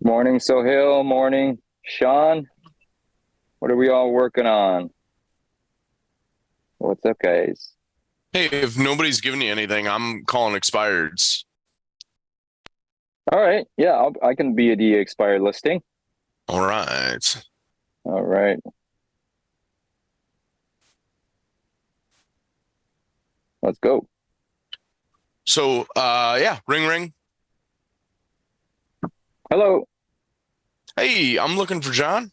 Morning, Sohail. Morning, Sean. What are we all working on? What's up, guys? Hey, if nobody's giving you anything, I'm calling expireds. All right. Yeah, I can be the expired listing. All right. All right. Let's go. So, yeah, ring ring. Hello. Hey, I'm looking for John.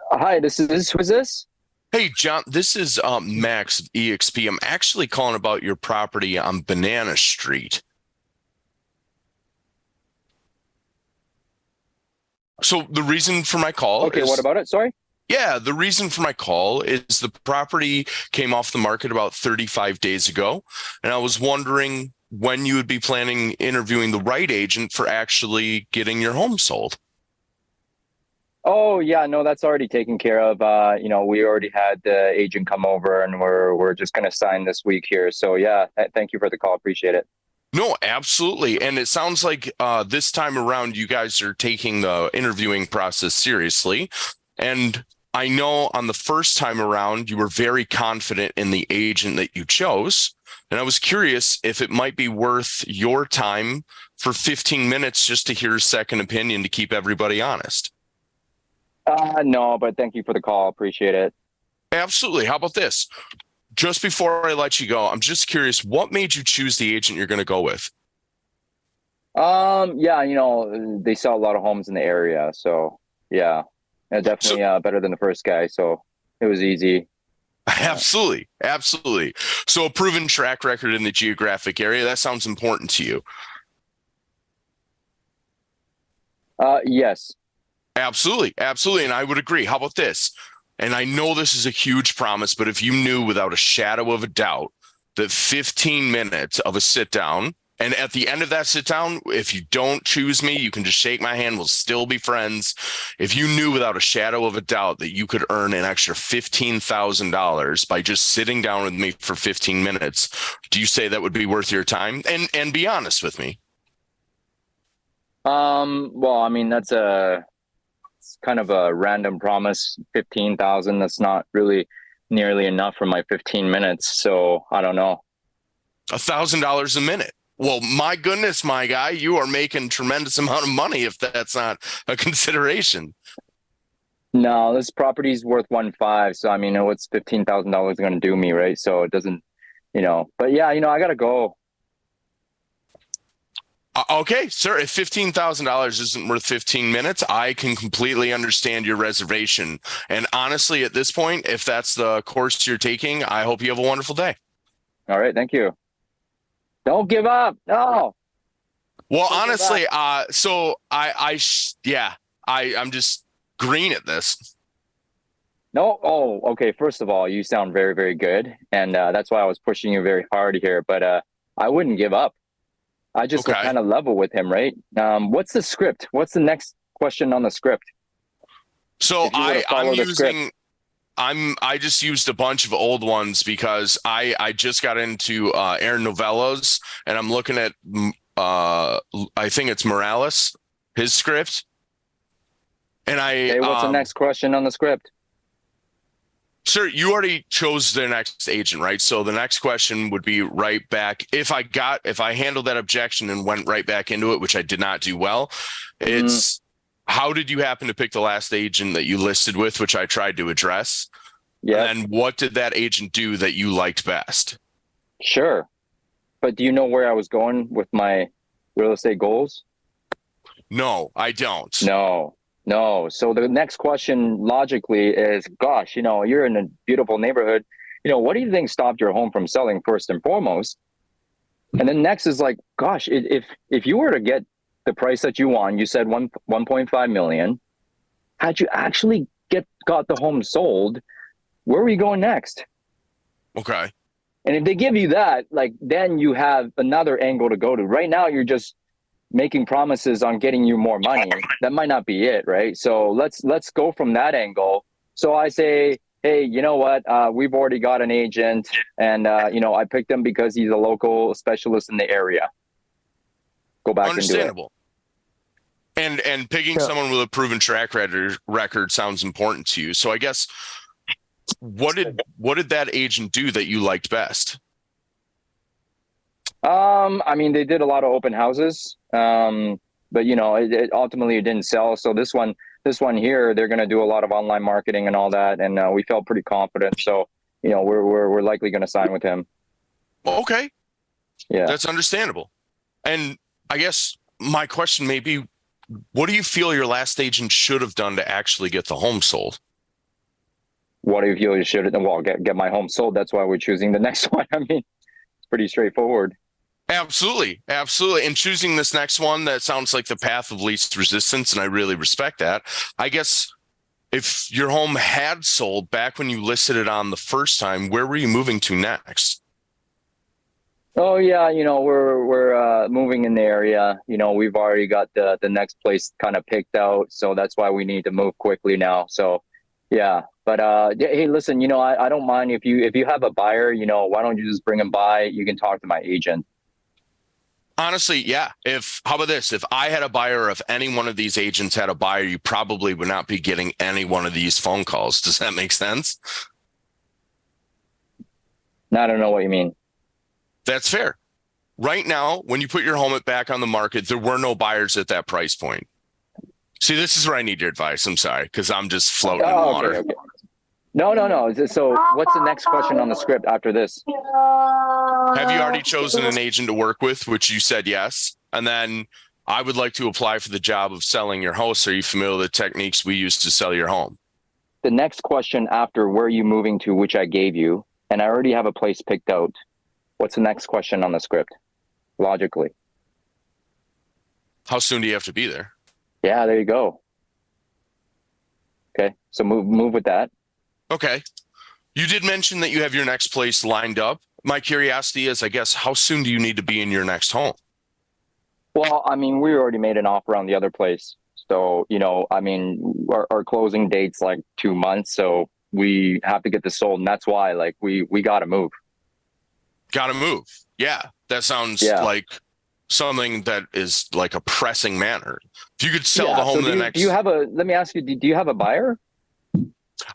Hi, who's this? Hey, John, this is Max of EXP. I'm actually calling about your property on Banana Street. So the reason for my call Okay, what is, about it? Sorry. yeah, the reason for my call is the property came off the market about 35 days ago, and I was wondering when you would be planning interviewing the right agent for actually getting your home sold. Oh, yeah, no, that's already taken care of. We already had the agent come over and we're just gonna sign this week here. So yeah, thank you for the call. Appreciate it. No, absolutely. And it sounds like this time around, you guys are taking the interviewing process seriously. And I know on the first time around, you were very confident in the agent that you chose. And I was curious if it might be worth your time for 15 minutes just to hear a second opinion to keep everybody honest. No, but thank you for the call. Appreciate it. Absolutely. How about this? Just before I let you go, I'm just curious, what made you choose the agent you're going to go with? Yeah, they sell a lot of homes in the area, so yeah, So definitely better than the first guy. So it was easy. Yeah. absolutely, absolutely. So a proven track record in the geographic area, that sounds important to you. Yes. Absolutely, absolutely. And I would agree. How about this? And I know this is a huge promise, but if you knew without a shadow of a doubt that 15 minutes of a sit down, and at the end of that sit down, if you don't choose me, you can just shake my hand. We'll still be friends. If you knew without a shadow of a doubt that you could earn an extra $15,000 by just sitting down with me for 15 minutes, do you say that would be worth your time? And be honest with me. Well, I mean, it's kind of a random promise. 15,000. That's not really nearly enough for my 15 minutes. So I don't know. $1,000 a minute. Well, my goodness, my guy, you are making tremendous amount of money if that's not a consideration. No, this property's worth 1.5. So I mean, what's $15,000 going to do me, right? So it doesn't, But yeah, I gotta go. Okay, sir, if $15,000 isn't worth 15 minutes, I can completely understand your reservation. And honestly, at this point, if that's the course you're taking, I hope you have a wonderful day. All right, thank you. Don't give up. No, Well, don't give up. honestly, yeah, I'm just green at this. No. Oh, okay. First of all, you sound very, very good, and that's why I was pushing you very hard here. But I wouldn't give up. I just Okay. kind of level with him, right? What's the script? What's the next question on the script? So If you were to I'm follow the script. I just used a bunch of old ones because I just got into Aaron Novello's and I'm looking at I think it's Morales, his script. And I Okay, what's the next question on the script? sir, you already chose the next agent, right? So the next question would be right back. If I handled that objection and went right back into it, which I did not do well, Mm, it's how did you happen to pick the last agent that you listed with, which I tried to address? And yep, then what did that agent do that you liked best? sure. But do you know where I was going with my real estate goals? No, I don't. No, no. So the next question logically is, gosh, you're in a beautiful neighborhood. What do you think stopped your home from selling first and foremost? And then next is like, gosh, if you were to get the price that you want, you said 1.5 million. Had you actually got the home sold, where were you going next? Okay. And if they give you that, like then you have another angle to go to. Right now, you're just making promises on getting you more money. That might not be it, right? So let's go from that angle. So I say, hey, you know what? We've already got an agent, and I picked him because he's a local specialist in the area. go back and do it. Understandable. And picking someone with a proven track record sounds important to you. So I guess what did that agent do that you liked best? I mean, they did a lot of open houses, but you know, ultimately it didn't sell. So this one here, they're going to do a lot of online marketing and all that, and we felt pretty confident. So you know, we're likely going to sign with him. Okay, yeah, that's understandable. And I guess my question may be, what do you feel your last agent should have done to actually get the home sold? What do you feel you should? Well, get my home sold. That's why we're choosing the next one. I mean, it's pretty straightforward. Absolutely. Absolutely. And choosing this next one, that sounds like the path of least resistance. And I really respect that. I guess if your home had sold back when you listed it on the first time, where were you moving to next? Oh yeah, you know, we're moving in the area. You know, we've already got the next place kind of picked out, so that's why we need to move quickly now. So yeah, but hey, listen, you know, I don't mind if you have a buyer, you know, why don't you just bring him by? You can talk to my agent. Honestly, yeah. How about this? If I had a buyer, if any one of these agents had a buyer, you probably would not be getting any one of these phone calls. Does that make sense? I don't know what you mean. That's fair. Right now, when you put your home back on the market, there were no buyers at that price point. See, this is where I need your advice. I'm sorry, because I'm just floating in water. Okay. No. So what's the next question on the script after this? Have you already chosen an agent to work with, which you said yes? And then I would like to apply for the job of selling your house. Are you familiar with the techniques we use to sell your home? The next question after where are you moving to, which I gave you, and I already have a place picked out. What's the next question on the script? Logically. How soon do you have to be there? Yeah, there you go. Okay, so move with that. Okay. You did mention that you have your next place lined up. My curiosity is, I guess, how soon do you need to be in your next home? Well, I mean, we already made an offer on the other place. So, you know, I mean, our closing date's like 2 months. So we have to get this sold. And that's why, like, we got to move. Got to move. Yeah. That sounds like something that is like a pressing matter. If you could sell the home let me ask you, do you have a buyer?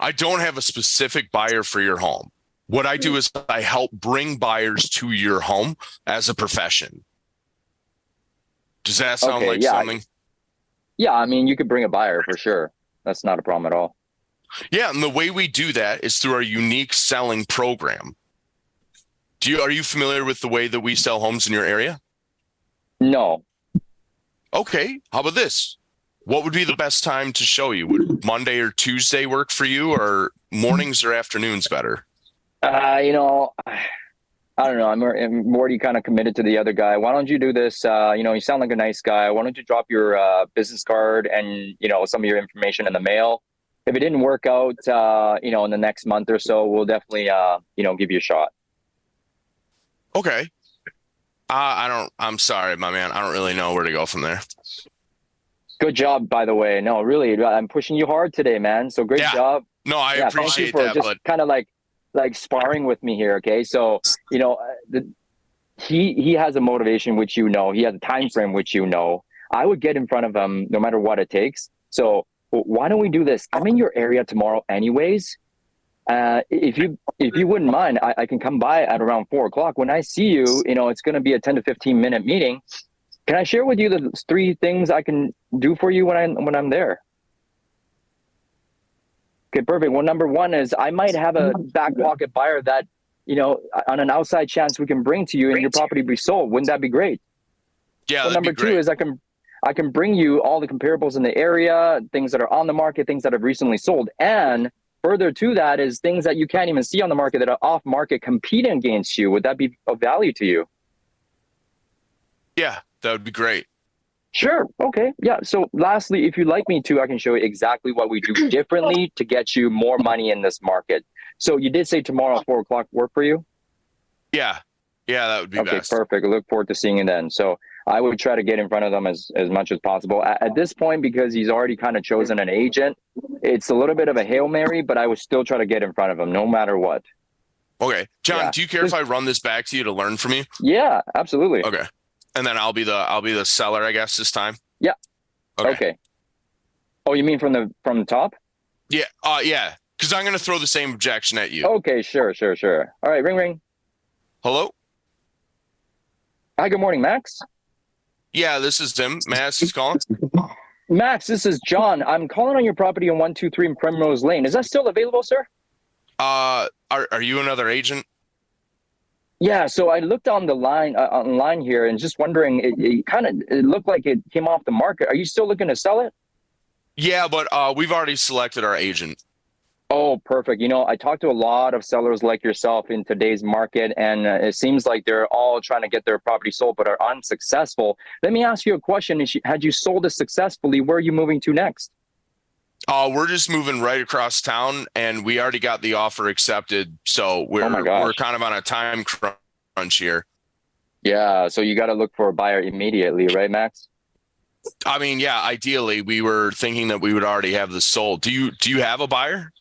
I don't have a specific buyer for your home. What I do is I help bring buyers to your home as a profession. Does that sound like something? Yeah, I mean, you could bring a buyer for sure. That's not a problem at all. Yeah, and the way we do that is through our unique selling program. Are you familiar with the way that we sell homes in your area? No. Okay, how about this? What would be the best time to show you? Would Monday or Tuesday work for you, or mornings or afternoons better? You know, I don't know. I'm already kind of committed to the other guy. Why don't you do this? You know, you sound like a nice guy. Why don't you drop your business card and, you know, some of your information in the mail? If it didn't work out, you know, in the next month or so, we'll definitely, you know, give you a shot. Okay. I'm sorry, my man. I don't really know where to go from there. Good job, by the way. No, really, I'm pushing you hard today, man. So great job. No, I appreciate thank you for that. just but kind of like sparring with me here. Okay. So, you know, he has a motivation, which, you know, he has a time frame, which, you know, I would get in front of him no matter what it takes. So why don't we do this? I'm in your area tomorrow anyways. If you wouldn't mind, I can come by at around 4:00. When I see you, you know, it's going to be a 10 to 15 minute meeting. Can I share with you the 3 things I can do for you when I'm there? Okay, perfect. Well, number 1 is I might have a back pocket buyer that, you know, on an outside chance we can bring to you and your property be sold. Wouldn't that be great? Yeah. Well, number 2 is I can bring you all the comparables in the area, things that are on the market, things that have recently sold, and further to that is things that you can't even see on the market that are off market competing against you. Would that be of value to you? Yeah, that would be great. Sure. Okay. Yeah. So lastly, if you'd like me to, I can show you exactly what we do differently to get you more money in this market. So you did say tomorrow at 4:00 work for you? Yeah. Yeah, that would be best. Okay, perfect. I look forward to seeing you then. So I would try to get in front of them as much as possible. At this point, because he's already kind of chosen an agent, it's a little bit of a Hail Mary, but I would still try to get in front of him no matter what. Okay. John, do you care if I run this back to you to learn from you? Yeah, absolutely. Okay. And then I'll be the seller, I guess, this time. Yeah. Okay. Okay. Oh, you mean from the top? Yeah. Yeah. Because I'm gonna throw the same objection at you. Okay, sure. All right, ring ring. Hello? Hi, good morning, Max. Yeah, this is Tim. Max is calling. Max, this is John. I'm calling on your property on 123 Primrose Lane. Is that still available, sir? Are you another agent? Yeah, so I looked on the line online here and just wondering, it looked like it came off the market. Are you still looking to sell it? Yeah, but we've already selected our agent. Oh, perfect. You know, I talked to a lot of sellers like yourself in today's market, and it seems like they're all trying to get their property sold but are unsuccessful. Let me ask you a question. Had you sold it successfully, where are you moving to next? We're just moving right across town, and we already got the offer accepted. So Oh my we're gosh. kind of on a time crunch here. Yeah, so you got to look for a buyer immediately, right, Max? I mean, yeah, ideally we were thinking that we would already have this sold. Do you have a buyer?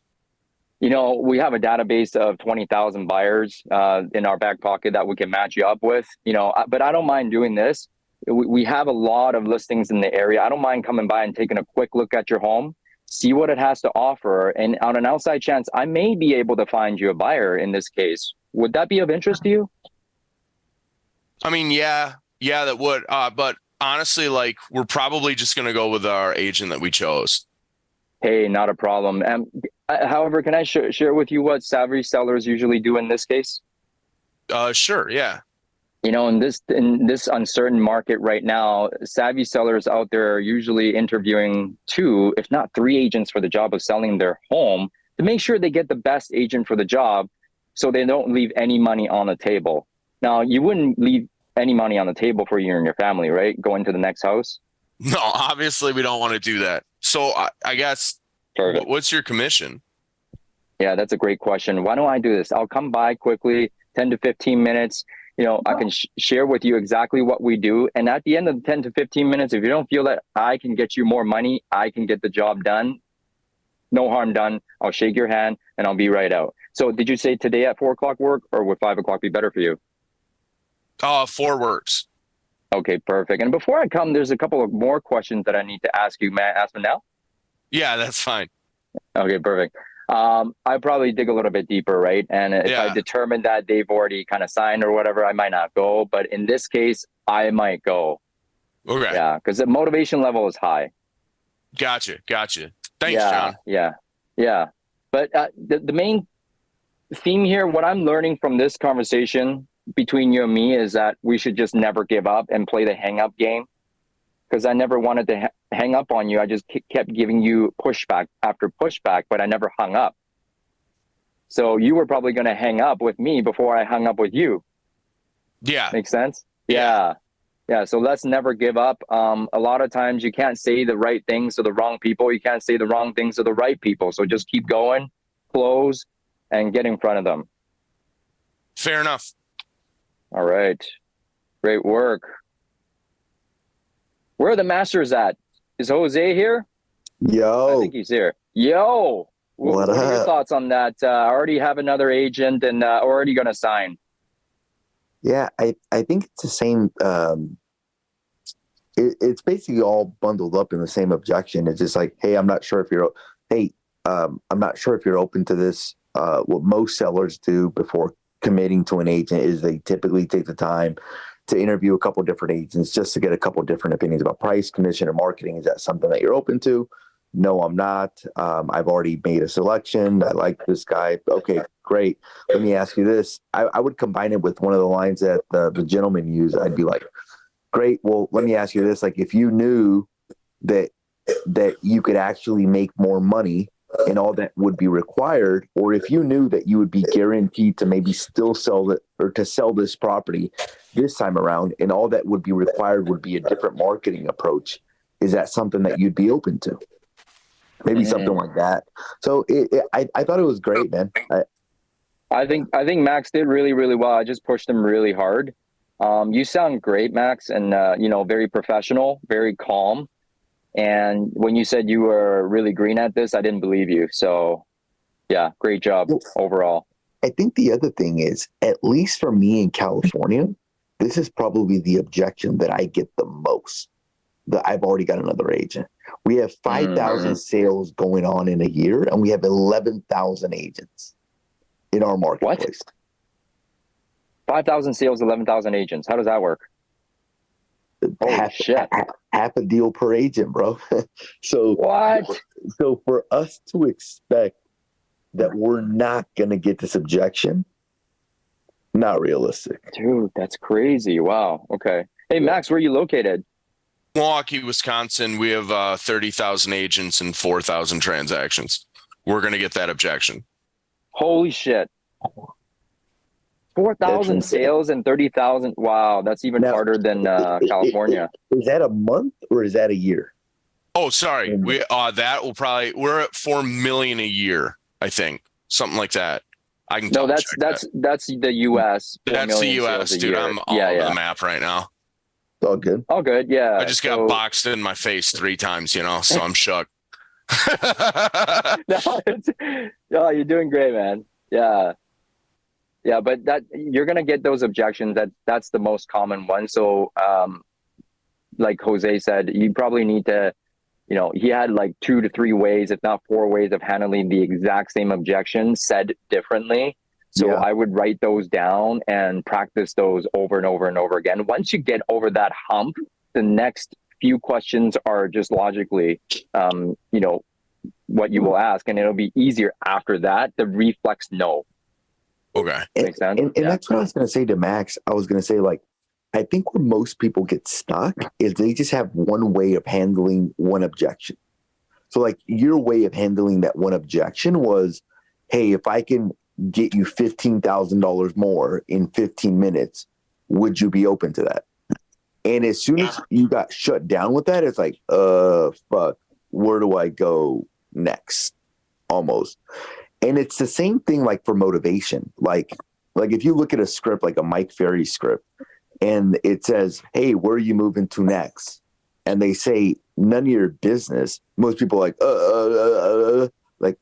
You know, we have a database of 20,000 buyers in our back pocket that we can match you up with, you know, but I don't mind doing this. We have a lot of listings in the area. I don't mind coming by and taking a quick look at your home, see what it has to offer. And on an outside chance, I may be able to find you a buyer in this case. Would that be of interest to you? I mean, yeah, that would. But honestly, like we're probably just gonna go with our agent that we chose. Hey, not a problem. However, can I share with you what savvy sellers usually do in this case? Sure, yeah. You know, in this uncertain market right now, savvy sellers out there are usually interviewing two, if not three agents for the job of selling their home to make sure they get the best agent for the job so they don't leave any money on the table. Now, you wouldn't leave any money on the table for you and your family, right? Going to the next house. No, obviously we don't want to do that. So I guess Perfect. what's your commission? Yeah, that's a great question. Why don't I do this? I'll come by quickly, 10 to 15 minutes. You know, I can share with you exactly what we do. And at the end of the 10 to 15 minutes, if you don't feel that I can get you more money, I can get the job done, no harm done. I'll shake your hand and I'll be right out. So did you say today at 4 o'clock work, or would 5 o'clock be better for you? 4 works. Okay, perfect. And before I come, there's a couple of more questions that I need to ask you. May I ask them now? Yeah, that's fine. Okay, perfect. I probably dig a little bit deeper, right? And if I Yeah. determine that they've already kind of signed or whatever, I might not go. But in this case, I might go. Okay. Yeah, because the motivation level is high. Gotcha. Thanks, Yeah, John. yeah. But the main theme here, what I'm learning from this conversation between you and me, is that we should just never give up and play the hang up game. Because I never wanted to hang up on you. I just kept giving you pushback after pushback, but I never hung up. So you were probably going to hang up with me before I hung up with you. Yeah. Make sense? Yeah. Yeah. So let's never give up. A lot of times you can't say the right things to the wrong people. You can't say the wrong things to the right people. So just keep going, close, and get in front of them. Fair enough. All right. Great work. Where are the masters at? Is Jose here? I Yo, think he's here. Yo, what what are your up? thoughts on that? I already have another agent and already going to sign. Yeah, I think it's the same. It's basically all bundled up in the same objection. It's just like, hey, I'm not sure if you're, hey, I'm not sure if you're open to this. What most sellers do before committing to an agent is they typically take the time to interview a couple different agents just to get a couple different opinions about price, commission, or marketing. Is that something that you're open to? No, I'm not. I've already made a selection. I like this guy. Okay, great. Let me ask you this. I would combine it with one of the lines that the gentleman used. I'd be like, great. Well, let me ask you this. Like, if you knew that you could actually make more money and all that would be required, or if you knew that you would be guaranteed to maybe still sell it or to sell this property this time around, and all that would be required would be a different marketing approach, is that something that you'd be open to? Maybe something like that. So I thought it was great, man. I think Max did really, really well. I just pushed him really hard. You sound great, Max, and very professional, very calm. And when you said you were really green at this, I didn't believe you. So, yeah, great job overall. I think the other thing is, at least for me in California, this is probably the objection that I get the most. That I've already got another agent. We have 5,000 sales going on in a year, and we have 11,000 agents in our marketplace. 5,000 sales, 11,000 agents. How does that work? Holy shit. Half a deal per agent, bro. So what? So for us to expect that we're not going to get this objection, not realistic. Dude, that's crazy. Wow. Okay. Hey, Max, where are you located? Milwaukee, Wisconsin. We have 30,000 agents and 4,000 transactions. We're going to get that objection. Holy shit. 4,000 sales and 30,000. Wow, that's even harder than California. Is that a month or is that a year? Oh, sorry. We're at 4 million a year, I think. Something like that. I can tell. No, that's the US. That's the US, dude. I'm all over the map right now. All good. All good, yeah. I just got boxed in my face 3 times, so I'm shook. No, you're doing great, man. Yeah. Yeah, but you're gonna get those objections. That's the most common one. So like Jose said, you probably need to, he had like 2 to 3 ways, if not 4 ways of handling the exact same objection said differently. So I would write those down and practice those over and over and over again. Once you get over that hump, the next few questions are just logically, what you will ask, and it'll be easier after that. The reflex no. Okay. Makes sense. And that's what I was going to say to Max. I was going to say, like, I think where most people get stuck is they just have one way of handling one objection. So, like, your way of handling that one objection was, hey, if I can get you $15,000 more in 15 minutes, would you be open to that? And as soon as you got shut down with that, it's like, fuck, where do I go next? Almost. And it's the same thing like for motivation. Like if you look at a script, like a Mike Ferry script, and it says, hey, where are you moving to next? And they say, none of your business. Most people are like,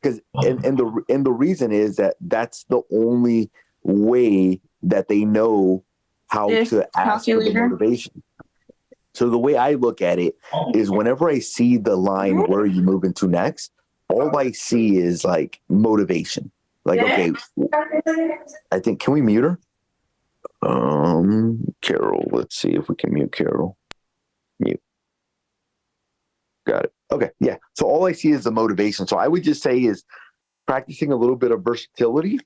because, and the reason is that that's the only way that they know how to ask for the motivation. So the way I look at it is whenever I see the line, where are you moving to next? All I see is like motivation. Like, okay, I think, can we mute her? Carol, let's see if we can mute Carol. Mute. Got it. Okay. Yeah. So all I see is the motivation. So I would just say is practicing a little bit of versatility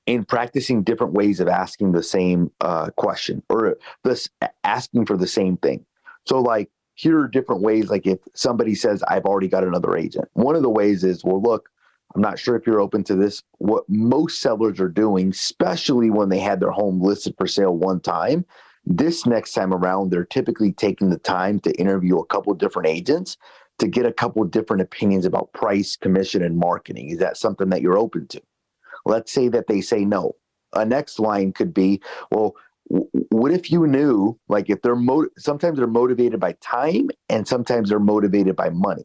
and practicing different ways of asking the same question or this asking for the same thing. So like, here are different ways. Like if somebody says, I've already got another agent. One of the ways is, well, look, I'm not sure if you're open to this. What most sellers are doing, especially when they had their home listed for sale one time, this next time around, they're typically taking the time to interview a couple of different agents to get a couple of different opinions about price, commission, and marketing. Is that something that you're open to? Let's say that they say no. A next line could be, well, what if you knew, like if they're sometimes they're motivated by time and sometimes they're motivated by money.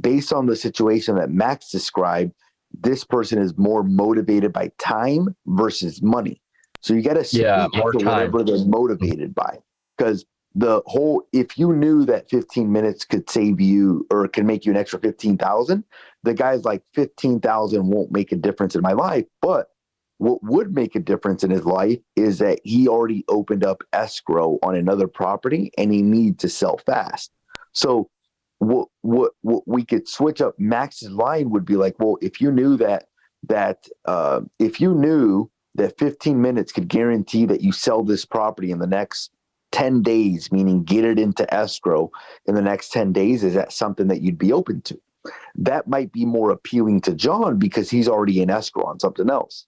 Based on the situation that Max described, this person is more motivated by time versus money. So you got to speak to whatever they're motivated by. Because if you knew that 15 minutes could save you or can make you an extra 15,000, the guy's like 15,000 won't make a difference in my life. But what would make a difference in his life is that he already opened up escrow on another property and he needs to sell fast. So what we could switch up Max's line would be like, well, if you knew that 15 minutes could guarantee that you sell this property in the next 10 days, meaning get it into escrow in the next 10 days, is that something that you'd be open to? That might be more appealing to John because he's already in escrow on something else.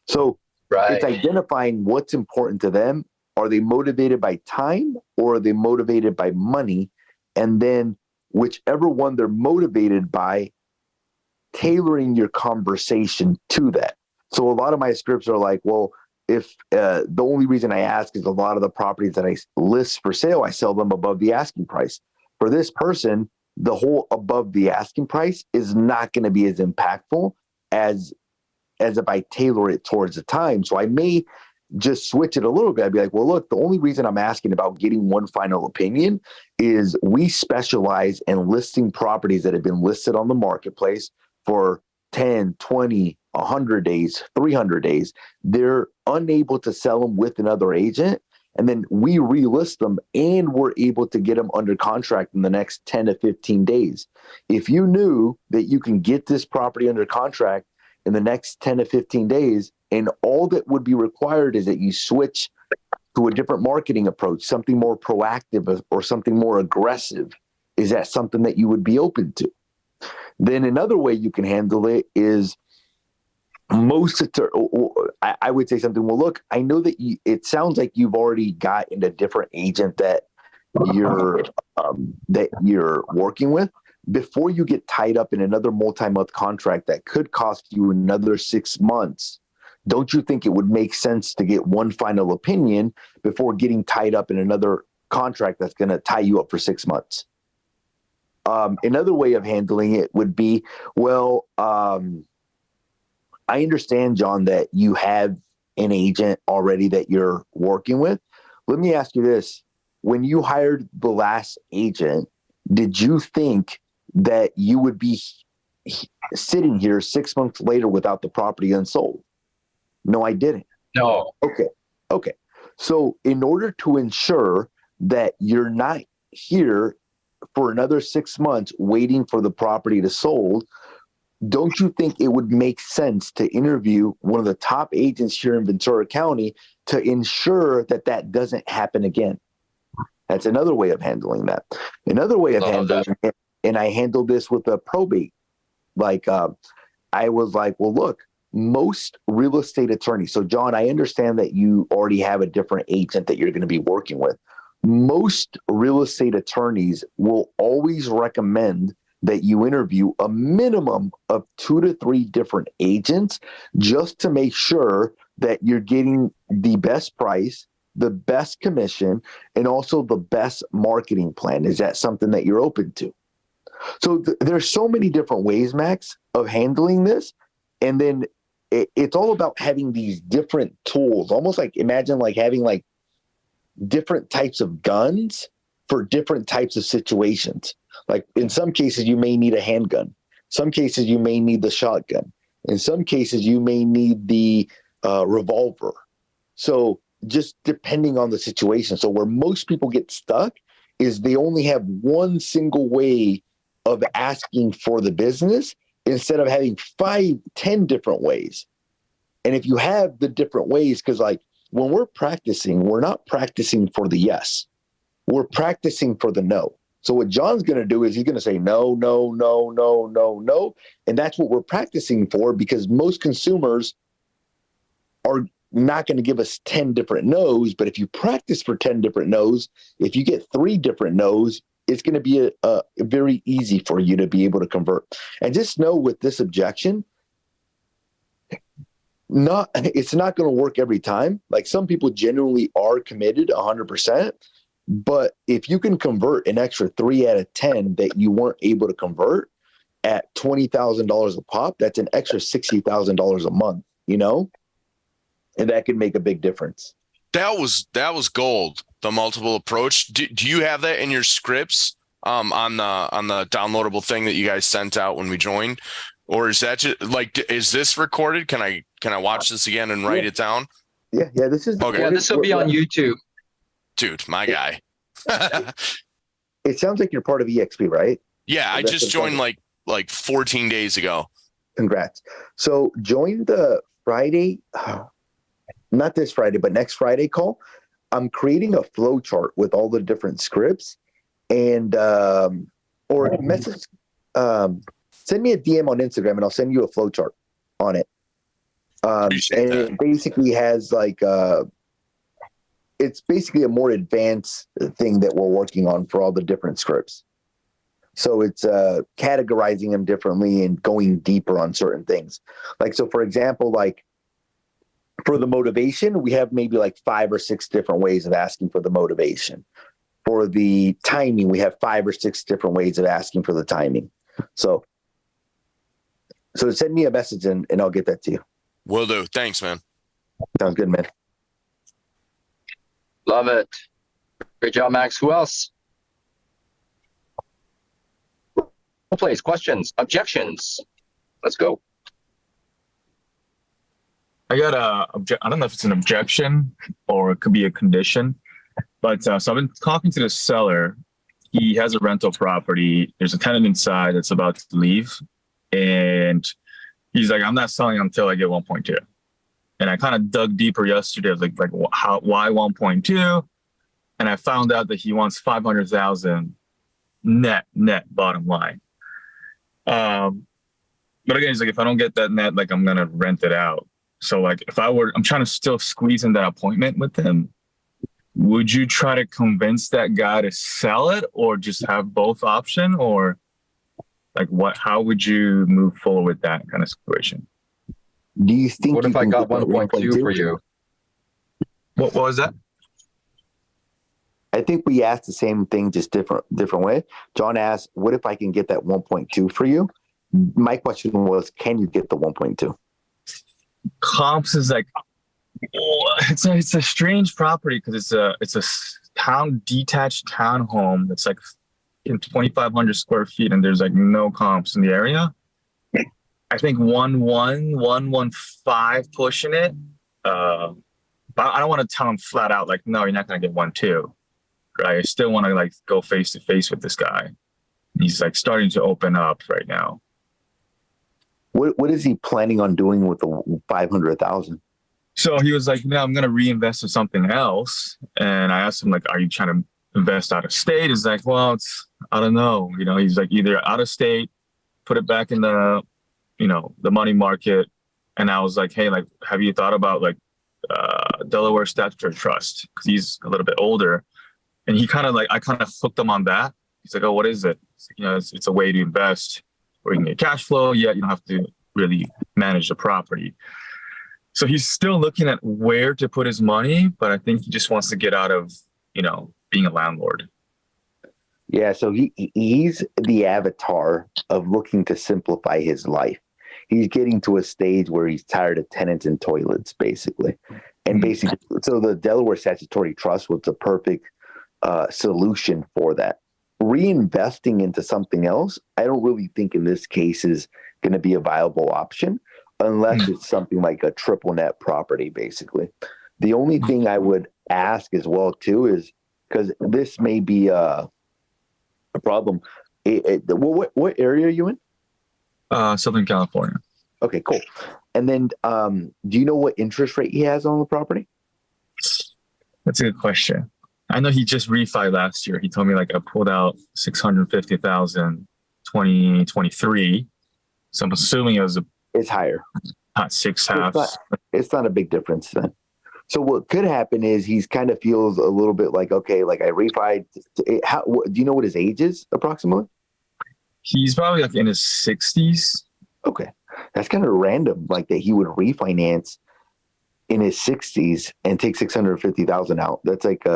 So it's identifying what's important to them. Are they motivated by time or are they motivated by money? And then whichever one they're motivated by, tailoring your conversation to that. So a lot of my scripts are like, well, if the only reason I ask is a lot of the properties that I list for sale, I sell them above the asking price. For this person, the whole above the asking price is not going to be as impactful as if I tailor it towards the time. So I may just switch it a little bit. I'd be like, well, look, the only reason I'm asking about getting one final opinion is we specialize in listing properties that have been listed on the marketplace for 10, 20, 100 days, 300 days. They're unable to sell them with another agent. And then we relist them and we're able to get them under contract in the next 10 to 15 days. If you knew that you can get this property under contract in the next 10 to 15 days, and all that would be required is that you switch to a different marketing approach, something more proactive or something more aggressive, is that something that you would be open to? Then another way you can handle it is I would say something, well, look, I know that it sounds like you've already got in a different agent that you're working with. Before you get tied up in another multi-month contract that could cost you another 6 months, don't you think it would make sense to get one final opinion before getting tied up in another contract that's going to tie you up for 6 months? Another way of handling it would be, well, I understand, John, that you have an agent already that you're working with. Let me ask you this. When you hired the last agent, did you think that you would be sitting here 6 months later without the property unsold? No, I didn't. No. Okay. So in order to ensure that you're not here for another 6 months waiting for the property to sold, don't you think it would make sense to interview one of the top agents here in Ventura County to ensure that that doesn't happen again? That's another way of handling that. Another way of handling it, and I handled this with a probate. I was like, well, look, most real estate attorneys. So, John, I understand that you already have a different agent that you're going to be working with. Most real estate attorneys will always recommend that you interview a minimum of 2 to 3 different agents just to make sure that you're getting the best price, the best commission, and also the best marketing plan. Is that something that you're open to? So there's so many different ways, Max, of handling this. And then it's all about having these different tools, almost like imagine like having like different types of guns for different types of situations. Like in some cases, you may need a handgun. Some cases, you may need the shotgun. In some cases, you may need the revolver. So just depending on the situation. So where most people get stuck is they only have one single way of asking for the business instead of having 5, 10 different ways. And if you have the different ways, because like when we're practicing, we're not practicing for the yes. We're practicing for the no. So what John's going to do is he's going to say no, no, no, no, no, no. And that's what we're practicing for, because most consumers are not going to give us 10 different no's. But if you practice for 10 different no's, if you get 3 different no's, it's going to be a very easy for you to be able to convert. And just know with this objection, it's not going to work every time. Like some people genuinely are committed 100%. But if you can convert an extra 3 out of 10 that you weren't able to convert at $20,000 a pop, that's an extra $60,000 a month, you know, and that could make a big difference. That was gold. The multiple approach. Do you have that in your scripts on the downloadable thing that you guys sent out when we joined, or is that just like, is this recorded? Can I watch this again and write it down? Yeah. This is okay. Yeah, this will be on YouTube. Dude, my guy. It sounds like you're part of EXP, right? Yeah, I just joined like 14 days ago. Congrats. So join the Friday, not this Friday, but next Friday call. I'm creating a flow chart with all the different scripts, and or message, send me a DM on Instagram and I'll send you a flow chart on it. And it basically has like it's basically a more advanced thing that we're working on for all the different scripts. So it's categorizing them differently and going deeper on certain things. Like, so for example, like for the motivation, we have maybe like 5 or 6 different ways of asking for the motivation. For the timing, we have 5 or 6 different ways of asking for the timing. So send me a message and I'll get that to you. Will do. Thanks, man. Sounds good, man. Love it. Great job, Max. Who else? Roleplays, questions, objections. Let's go. I got I don't know if it's an objection or it could be a condition, but so I've been talking to the seller. He has a rental property. There's a tenant inside that's about to leave, and he's like, "I'm not selling until I get 1.2." And I kind of dug deeper yesterday, like why 1.2? And I found out that he wants 500,000 net bottom line. But again, he's like, if I don't get that net, like I'm gonna rent it out. So like I'm trying to still squeeze in that appointment with him. Would you try to convince that guy to sell it or just have both option, or like how would you move forward with that kind of situation? Do you think? What if I got 1.2 for you? What was that? I think we asked the same thing, just different way. John asked, "What if I can get that 1.2 for you?" My question was, "Can you get the 1.2?" Comps is like, it's a strange property because it's a detached townhome that's like in 2,500 square feet, and there's like no comps in the area. I think 1.15 pushing it. But I don't want to tell him flat out like, no, you're not gonna get 1.2. Right? I still want to like go face to face with this guy. He's like starting to open up right now. What is he planning on doing with the 500,000? So he was like, no, I'm going to reinvest in something else. And I asked him, like, are you trying to invest out of state? He's like, well, I don't know. He's like, either out of state, put it back in the money market. And I was like, hey, like, have you thought about like Delaware Statutory Trust? Because he's a little bit older. And I kind of hooked him on that. He's like, oh, what is it? It's a way to invest where you can get cash flow, yet you don't have to really manage the property. So he's still looking at where to put his money, but I think he just wants to get out of, being a landlord. Yeah, so he's the avatar of looking to simplify his life. He's getting to a stage where he's tired of tenants and toilets, basically. And basically, so the Delaware Statutory Trust was the perfect solution for that. Reinvesting into something else, I don't really think in this case is going to be a viable option unless it's something like a triple net property, basically. The only thing I would ask as well, too, is because this may be a problem. What area are you in? Southern California. Okay, cool. And then do you know what interest rate he has on the property? That's a good question. I know he just refied last year. He told me like I pulled out 650,000 2023. So I'm assuming it's higher. Not 6.5. It's not a big difference then. So what could happen is he's kind of feels a little bit like, okay, like I refied. Do you know what his age is approximately? He's probably like in his 60s. Okay. That's kind of random, like that he would refinance in his 60s and take 650,000 out. That's like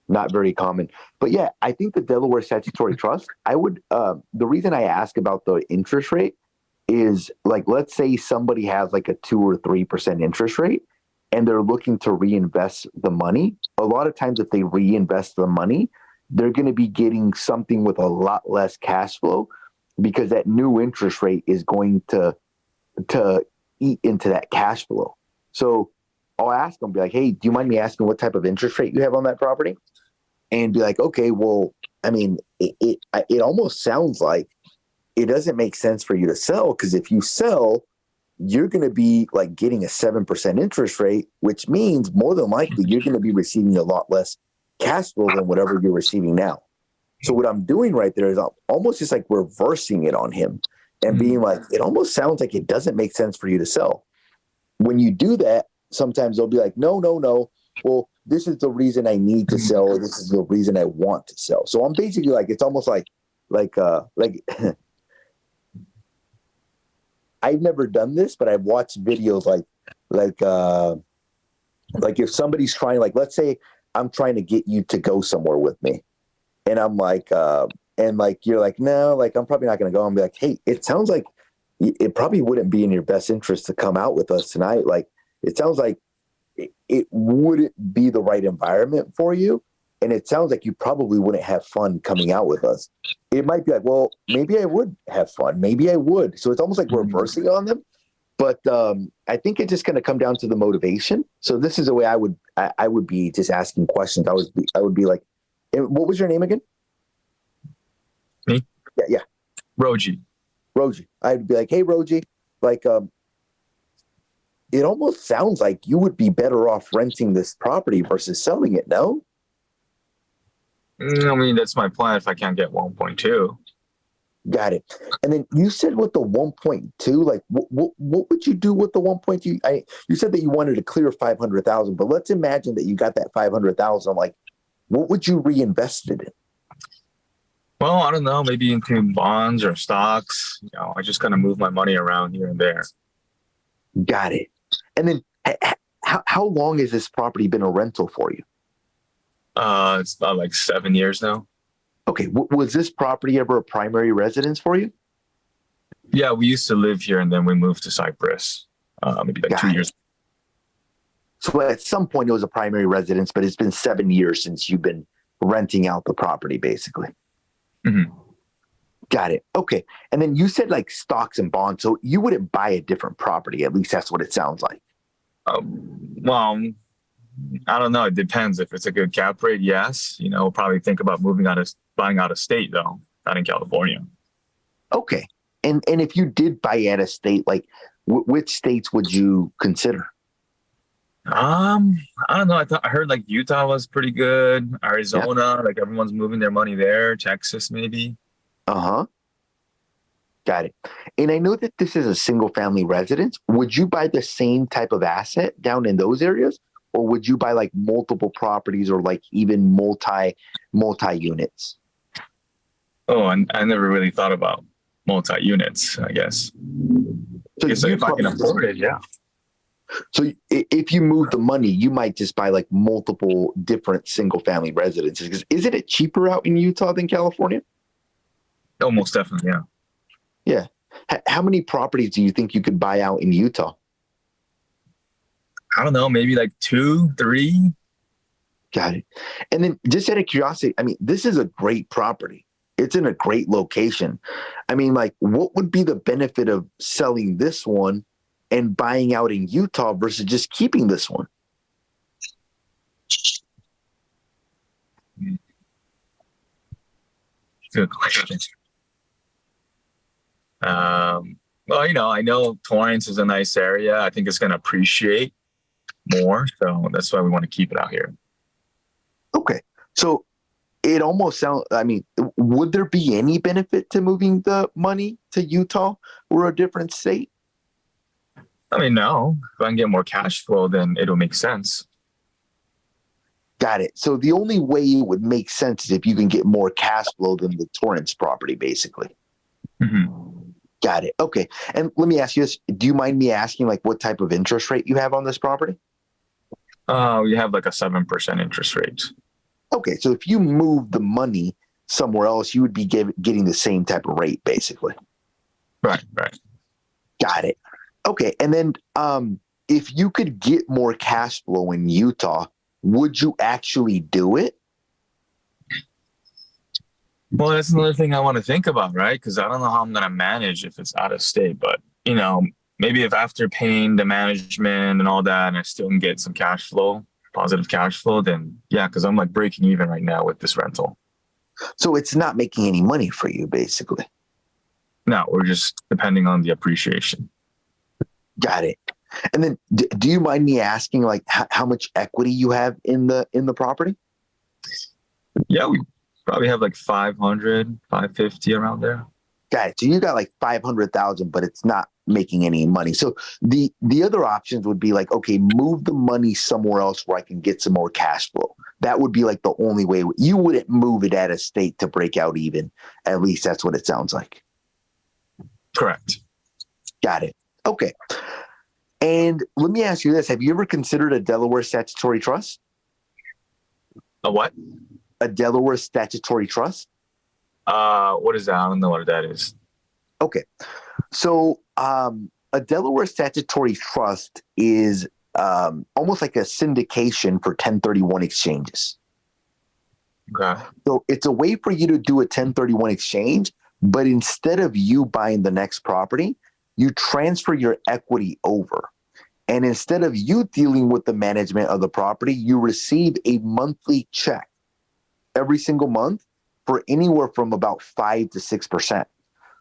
not very common. But yeah, I think the Delaware Statutory Trust, I would the reason I ask about the interest rate is like, let's say somebody has like a 2 or 3% interest rate and they're looking to reinvest the money. A lot of times if they reinvest the money, they're going to be getting something with a lot less cash flow because that new interest rate is going to eat into that cash flow. So I'll ask them, be like, hey, do you mind me asking what type of interest rate you have on that property? And be like, okay, well, I mean, it almost sounds like it doesn't make sense for you to sell because if you sell, you're going to be like getting a 7% interest rate, which means more than likely you're going to be receiving a lot less cash flow than whatever you're receiving now. So what I'm doing right there is I'm almost just like reversing it on him and being like, it almost sounds like it doesn't make sense for you to sell. When you do that, sometimes they'll be like, no. Well, this is the reason I need to sell, or this is the reason I want to sell. So I'm basically like, it's almost like I've never done this, but I've watched videos like if somebody's trying, like, let's say I'm trying to get you to go somewhere with me. And I'm like, and like, you're like, no, like, I'm probably not going to go. I'm like, hey, it sounds like it probably wouldn't be in your best interest to come out with us tonight. Like, it sounds like it wouldn't be the right environment for you. And it sounds like you probably wouldn't have fun coming out with us. It might be like, well, maybe I would have fun. Maybe I would. So it's almost like reversing on them. But I think it's just going to come down to the motivation. So this is the way I would be just asking questions. I would be like, what was your name again? Me? Yeah. Roji. I'd be like, hey, Roji, like, it almost sounds like you would be better off renting this property versus selling it, no? I mean, that's my plan if I can't get 1.2. Got it. And then you said with the 1.2, like what would you do with the 1.2? You said that you wanted to clear 500,000, but let's imagine that you got that 500,000. Like, what would you reinvest it in? Well, I don't know, maybe into bonds or stocks. I just kind of move my money around here and there. Got it. And then how long has this property been a rental for you? It's about like 7 years now. Okay. Was this property ever a primary residence for you? Yeah, we used to live here and then we moved to Cyprus, maybe like 2 years. So at some point it was a primary residence, but it's been 7 years since you've been renting out the property, basically. Mm-hmm. Got it. Okay. And then you said like stocks and bonds. So you wouldn't buy a different property. At least that's what it sounds like. Well, I don't know. It depends. If it's a good cap rate, yes. We'll probably think about buying out of state though, not in California. Okay. And if you did buy out of state, like which states would you consider? I don't know. I heard like Utah was pretty good. Arizona, like everyone's moving their money there. Texas, maybe. Uh-huh. Got it. And I know that this is a single family residence. Would you buy the same type of asset down in those areas? Or would you buy like multiple properties or like even multi units? Oh, and I never really thought about multi units, I guess. So if I can afford it, yeah. So if you move the money, you might just buy like multiple different single family residences. Because isn't it cheaper out in Utah than California? Oh, most definitely, yeah. Yeah. How many properties do you think you could buy out in Utah? I don't know, maybe like 2, 3. Got it. And then just out of curiosity, I mean, this is a great property. It's in a great location. I mean, like, what would be the benefit of selling this one and buying out in Utah versus just keeping this one? Good question. Well, I know Torrance is a nice area. I think it's going to appreciate more. So that's why we want to keep it out here. Okay. So it almost sounds, I mean, would there be any benefit to moving the money to Utah or a different state? I mean, no. If I can get more cash flow, then it'll make sense. Got it. So the only way it would make sense is if you can get more cash flow than the Torrance property, basically. Mm-hmm. Got it. Okay. And let me ask you this. Do you mind me asking like what type of interest rate you have on this property? We have like a 7% interest rate. Okay. So if you move the money somewhere else, you would be getting the same type of rate, basically. Right. Got it. Okay. And then if you could get more cash flow in Utah, would you actually do it? Well, that's another thing I want to think about, right? Because I don't know how I'm going to manage if it's out of state. But, maybe if after paying the management and all that, and I still can get some cash flow, positive cash flow, then yeah, because I'm like breaking even right now with this rental. So it's not making any money for you, basically. No, we're just depending on the appreciation. Got it. And then do you mind me asking like how much equity you have in the property? Yeah, we probably have like 500, 550 around there. Got it. So you got like 500,000, but it's not making any money. So the other options would be like, okay, move the money somewhere else where I can get some more cash flow. That would be like the only way. You wouldn't move it out of state to break out even. At least that's what it sounds like. Correct. Got it. Okay. And let me ask you this. Have you ever considered a Delaware statutory trust? A what? A Delaware statutory trust? What is that? I don't know what that is. Okay. So a Delaware statutory trust is almost like a syndication for 1031 exchanges. Okay. So it's a way for you to do a 1031 exchange, but instead of you buying the next property, you transfer your equity over. And instead of you dealing with the management of the property, you receive a monthly check every single month for anywhere from about 5 to 6%.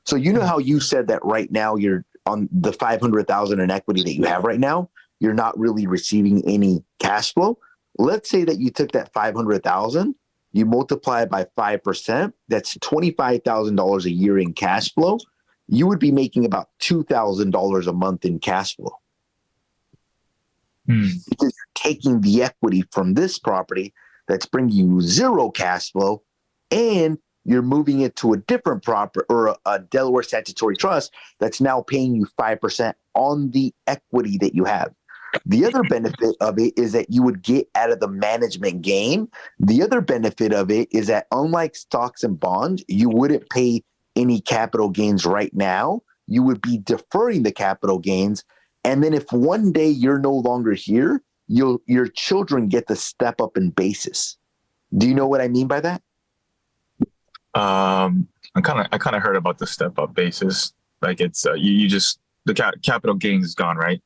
So you know how you said that right now you're on the 500,000 in equity that you have right now, you're not really receiving any cash flow. Let's say that you took that 500,000, you multiply it by 5%, that's $25,000 a year in cash flow. You would be making about $2,000 a month in cash flow. Because you're taking the equity from this property that's bringing you zero cash flow, and you're moving it to a different property or a Delaware statutory trust that's now paying you 5% on the equity that you have. The other benefit of it is that you would get out of the management gain. The other benefit of it is that unlike stocks and bonds, you wouldn't pay any capital gains right now. You would be deferring the capital gains. And then if one day you're no longer here, your children get to step up in basis. Do you know what I mean by that? I kind of heard about the step up basis. Like it's you just the capital gains is gone, right?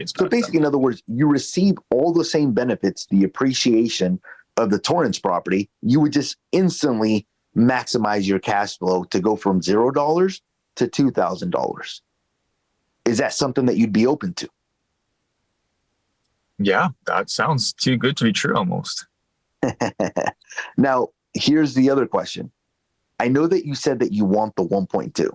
So basically, in other words, you receive all the same benefits, the appreciation of the Torrance property. You would just instantly maximize your cash flow to go from $0 to $2,000. Is that something that you'd be open to? Yeah, that sounds too good to be true almost. Now, here's the other question. I know that you said that you want the 1.2.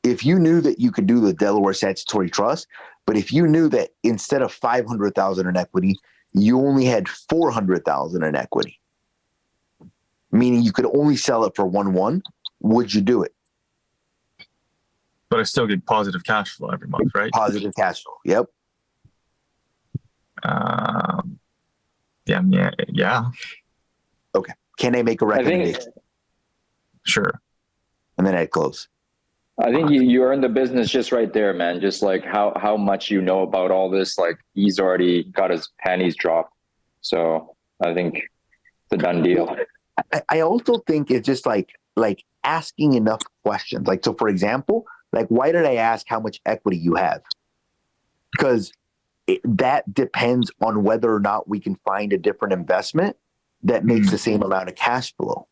If you knew that you could do the Delaware Statutory Trust, but if you knew that instead of 500,000 in equity, you only had 400,000 in equity, meaning you could only sell it for 1.1, would you do it? But I still get positive cash flow every month, right? Positive cash flow. Yep. Yeah. Okay. Can I make a recommendation? Sure. And then I'd close. I think you earned the business just right there, man. Just like how much you know about all this. Like he's already got his panties dropped. So I think it's a done deal. I also think it's just like asking enough questions. Like, so for example, like, why did I ask how much equity you have? Because that depends on whether or not we can find a different investment that makes the same amount of cash flow.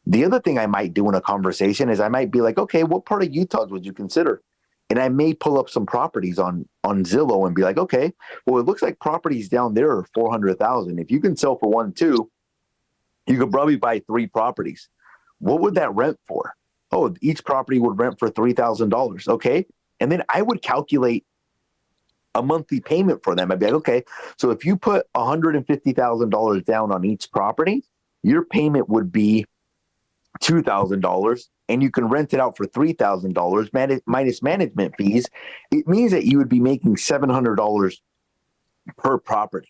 The other thing I might do in a conversation is I might be like, okay, what part of Utah would you consider? And I may pull up some properties on Zillow and be like, okay, well, it looks like properties down there are 400,000. If you can sell for 1.2, you could probably buy 3 properties. What would that rent for? Oh, each property would rent for $3,000. Okay. And then I would calculate a monthly payment for them. I'd be like, okay, so if you put $150,000 down on each property, your payment would be $2,000, and you can rent it out for $3,000 minus management fees. It means that you would be making $700 per property.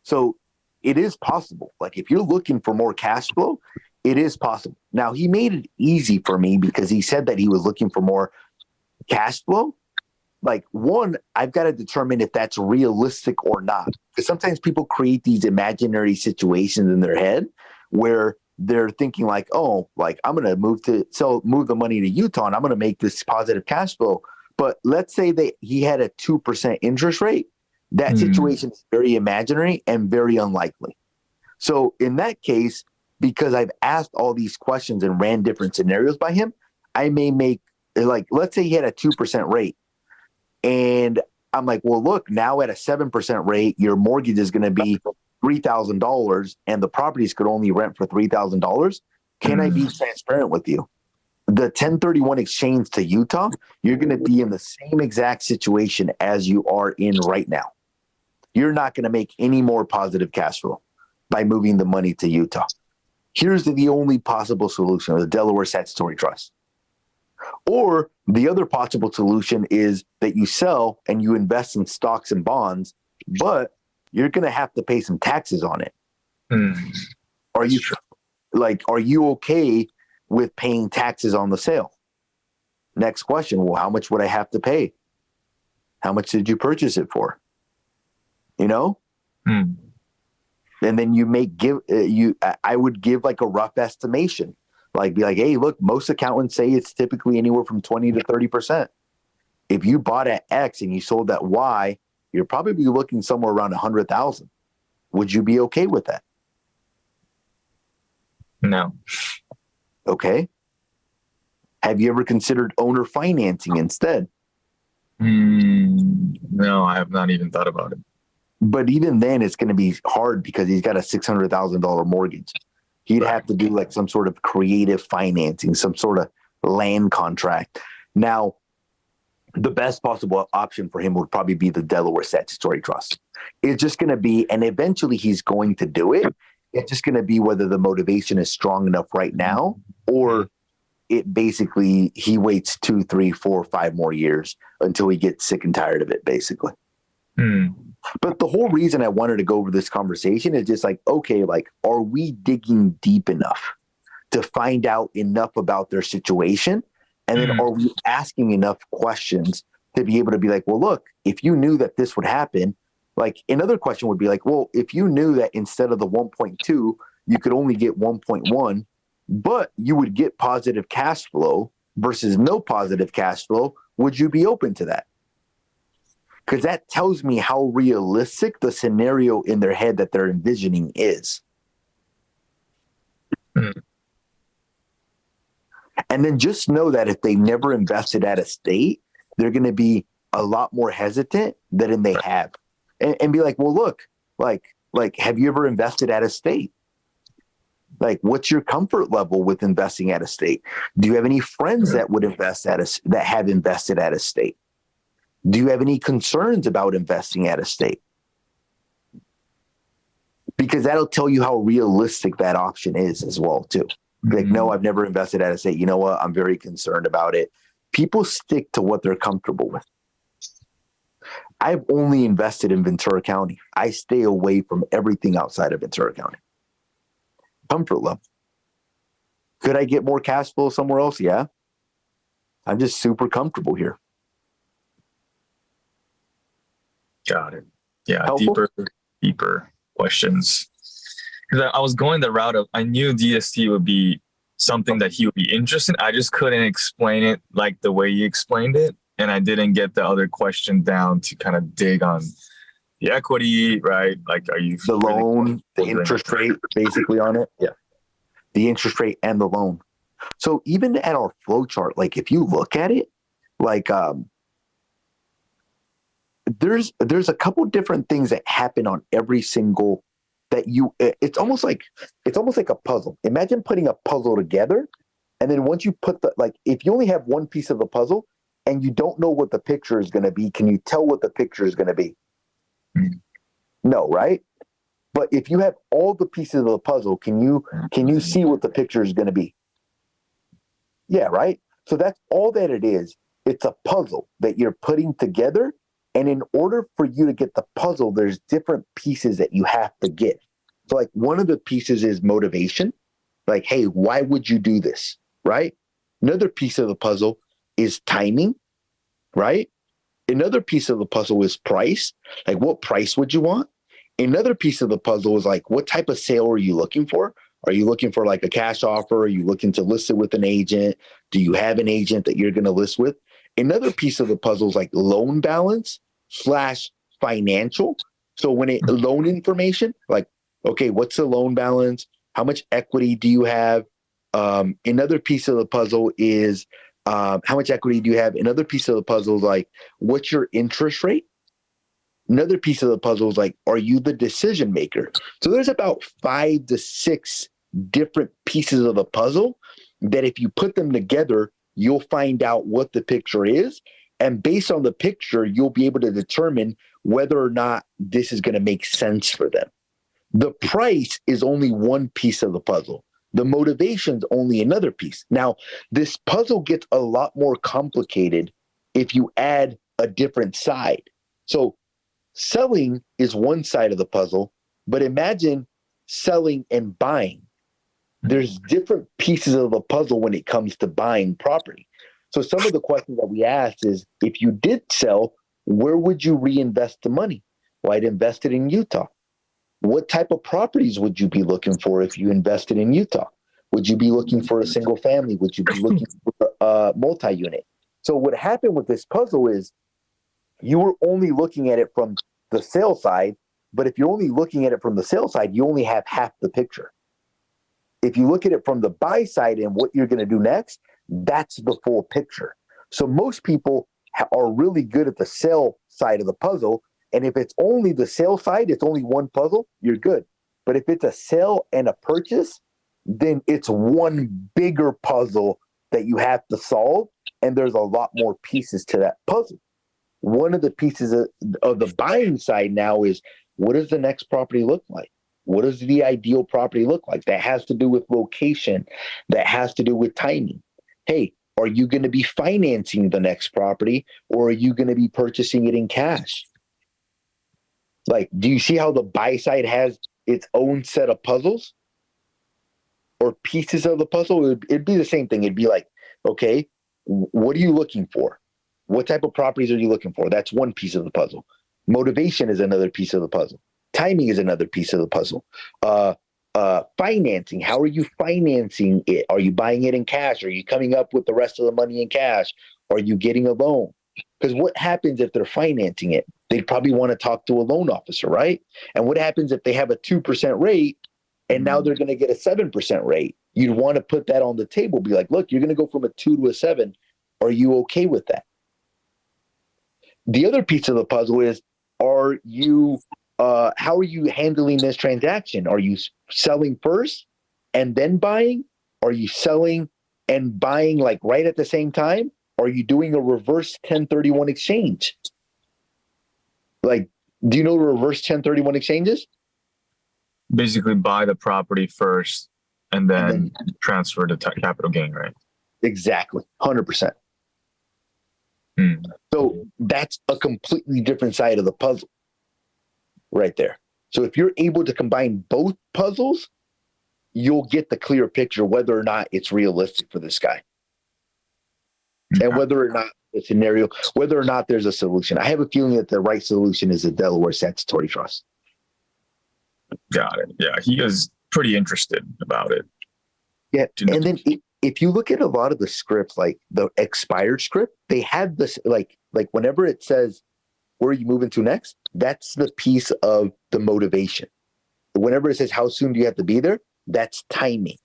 So it is possible. Like if you're looking for more cash flow, it is possible. Now he made it easy for me because he said that he was looking for more cash flow. Like one, I've got to determine if that's realistic or not. Because sometimes people create these imaginary situations in their head where they're thinking like, oh, like I'm going to move the money to Utah and I'm going to make this positive cash flow. But let's say that he had a 2% interest rate. That situation is very imaginary and very unlikely. So in that case, because I've asked all these questions and ran different scenarios by him, I may make like, let's say he had a 2% rate. And I'm like, well, look, now at a 7% rate, your mortgage is going to be $3,000 and the properties could only rent for $3,000. Can I be transparent with you? The 1031 exchange to Utah, you're going to be in the same exact situation as you are in right now. You're not going to make any more positive cash flow by moving the money to Utah. Here's the only possible solution, the Delaware Statutory Trust. Or the other possible solution is that you sell and you invest in stocks and bonds, but you're going to have to pay some taxes on it. Are you okay with paying taxes on the sale? Next question. Well, how much would I have to pay? How much did you purchase it for? you know? Hmm. And then you I would give like a rough estimation, like be like, hey, look, most accountants say it's typically anywhere from 20 to 30%. If you bought at X and you sold at Y, you're probably looking somewhere around 100,000. Would you be okay with that? No. Okay. Have you ever considered owner financing instead? No, I have not even thought about it. But even then, it's going to be hard because he's got a $600,000 mortgage. He'd have to do like some sort of creative financing, some sort of land contract. Now, the best possible option for him would probably be the Delaware Statutory Trust. It's just going to be, and eventually he's going to do it. It's just going to be whether the motivation is strong enough right now, or it basically he waits 2, 3, 4, 5 more years until he gets sick and tired of it, basically. But the whole reason I wanted to go over this conversation is just like, okay, like, are we digging deep enough to find out enough about their situation? And then are we asking enough questions to be able to be like, well, look, if you knew that this would happen, like another question would be like, well, if you knew that instead of the 1.2, you could only get 1.1, but you would get positive cash flow versus no positive cash flow, would you be open to that? Because that tells me how realistic the scenario in their head that they're envisioning is. And then just know that if they never invested at a state, they're going to be a lot more hesitant than they have. And be like, well, look, like, have you ever invested at a state? Like, what's your comfort level with investing at a state? Do you have any friends that would invest that have invested at a state? Do you have any concerns about investing at a state? Because that'll tell you how realistic that option is as well, too. Like, no, I've never invested at a state. You know what? I'm very concerned about it. People stick to what they're comfortable with. I've only invested in Ventura County. I stay away from everything outside of Ventura County. Comfort level. Could I get more cash flow somewhere else? Yeah. I'm just super comfortable here. Got it. Yeah, Helpful? deeper questions. Because I was going the route of, I knew DST would be something that he would be interested in. I just couldn't explain it like the way he explained it. And I didn't get the other question down to kind of dig on the equity, right? Like, are you the loan, the interest rate basically on it? Yeah. The interest rate and the loan. So even at our flow chart, like if you look at it, like there's a couple different things that happen on every single that you it's almost like a puzzle. Imagine putting a puzzle together, and then once you put like if you only have one piece of the puzzle and you don't know what the picture is going to be, can you tell what the picture is going to be? No, right? But if you have all the pieces of the puzzle, can you see what the picture is going to be? Yeah, right? So that's all that it is. It's a puzzle that you're putting together. And in order for you to get the puzzle, there's different pieces that you have to get. So like one of the pieces is motivation. Like, hey, why would you do this? Right? Another piece of the puzzle is timing, right? Another piece of the puzzle is price. Like, what price would you want? Another piece of the puzzle is like, what type of sale are you looking for? Are you looking for like a cash offer? Are you looking to list it with an agent? Do you have an agent that you're going to list with? Another piece of the puzzle is like loan balance / financial. So when loan information, like, okay, what's the loan balance? How much equity do you have? Another piece of the puzzle is how much equity do you have? Another piece of the puzzle is like, what's your interest rate? Another piece of the puzzle is like, are you the decision maker? So there's about 5 to 6 different pieces of the puzzle that if you put them together, you'll find out what the picture is. And based on the picture, you'll be able to determine whether or not this is going to make sense for them. The price is only one piece of the puzzle. The motivation's only another piece. Now, this puzzle gets a lot more complicated if you add a different side. So selling is one side of the puzzle, but imagine selling and buying. There's different pieces of the puzzle when it comes to buying property. So some of the questions that we asked is, if you did sell, where would you reinvest the money? Well, I'd invest it in Utah. What type of properties would you be looking for if you invested in Utah? Would you be looking for a single family? Would you be looking for a multi-unit? So what happened with this puzzle is you were only looking at it from the sale side, but if you're only looking at it from the sale side, you only have half the picture. If you look at it from the buy side and what you're going to do next, that's the full picture. So most people are really good at the sell side of the puzzle. And if it's only the sale side, it's only one puzzle, you're good. But if it's a sell and a purchase, then it's one bigger puzzle that you have to solve. And there's a lot more pieces to that puzzle. One of the pieces of the buying side now is, what does the next property look like? What does the ideal property look like? That has to do with location. That has to do with timing. Hey, are you going to be financing the next property, or are you going to be purchasing it in cash? Like, do you see how the buy side has its own set of puzzles or pieces of the puzzle? It'd be the same thing. It'd be like, okay, what are you looking for? What type of properties are you looking for? That's one piece of the puzzle. Motivation is another piece of the puzzle. Timing is another piece of the puzzle. Financing. How are you financing it? Are you buying it in cash? Are you coming up with the rest of the money in cash? Are you getting a loan? Because what happens if they're financing it? They'd probably want to talk to a loan officer, right? And what happens if they have a 2% rate and now they're going to get a 7% rate? You'd want to put that on the table. Be like, look, you're going to go from a 2 to a 7. Are you okay with that? The other piece of the puzzle is, are you how are you handling this transaction? Are you selling first and then buying? Are you selling and buying like right at the same time? Are you doing a reverse 1031 exchange? Like, do you know what reverse 1031 exchanges? Basically buy the property first and then transfer the capital gain, right? Exactly. 100%. So that's a completely different side of the puzzle right there. So if you're able to combine both puzzles, you'll get the clear picture whether or not it's realistic for this guy. And whether or not the scenario, whether or not there's a solution. I have a feeling that the right solution is a Delaware statutory trust. Got it. Yeah, he is pretty interested about it. Yeah, and then if you look at a lot of the scripts, like the expired script, they have this like whenever it says, where are you moving to next? That's the piece of the motivation. Whenever it says, how soon do you have to be there? That's timing.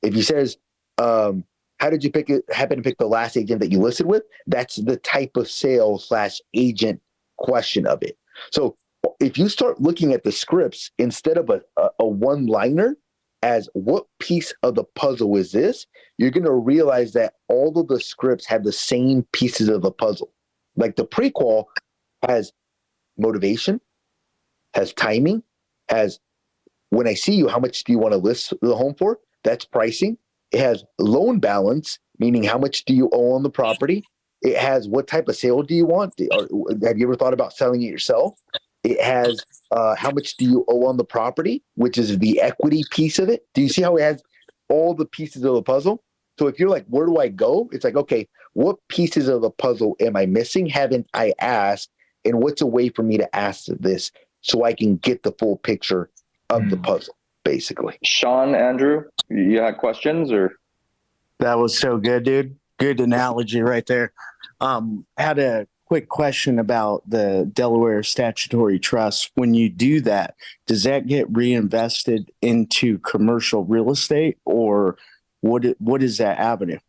If he says, how did you happen to pick the last agent that you listed with? That's the type of sale / agent question of it. So if you start looking at the scripts instead of a one-liner as what piece of the puzzle is this, you're going to realize that all of the scripts have the same pieces of the puzzle. Like the prequel has motivation, has timing, has when I see you, how much do you want to list the home for? That's pricing. It has loan balance, meaning how much do you owe on the property? It has what type of sale do you want? Have you ever thought about selling it yourself? It has how much do you owe on the property, which is the equity piece of it. Do you see how it has all the pieces of the puzzle? So if you're like, where do I go? It's like, okay, what pieces of the puzzle am I missing? Haven't I asked? And what's a way for me to ask this so I can get the full picture of the puzzle, basically. Sean, Andrew, you had questions or? That was so good, dude. Good analogy right there. Had a quick question about the Delaware Statutory Trust. When you do that, does that get reinvested into commercial real estate, or what is that avenue?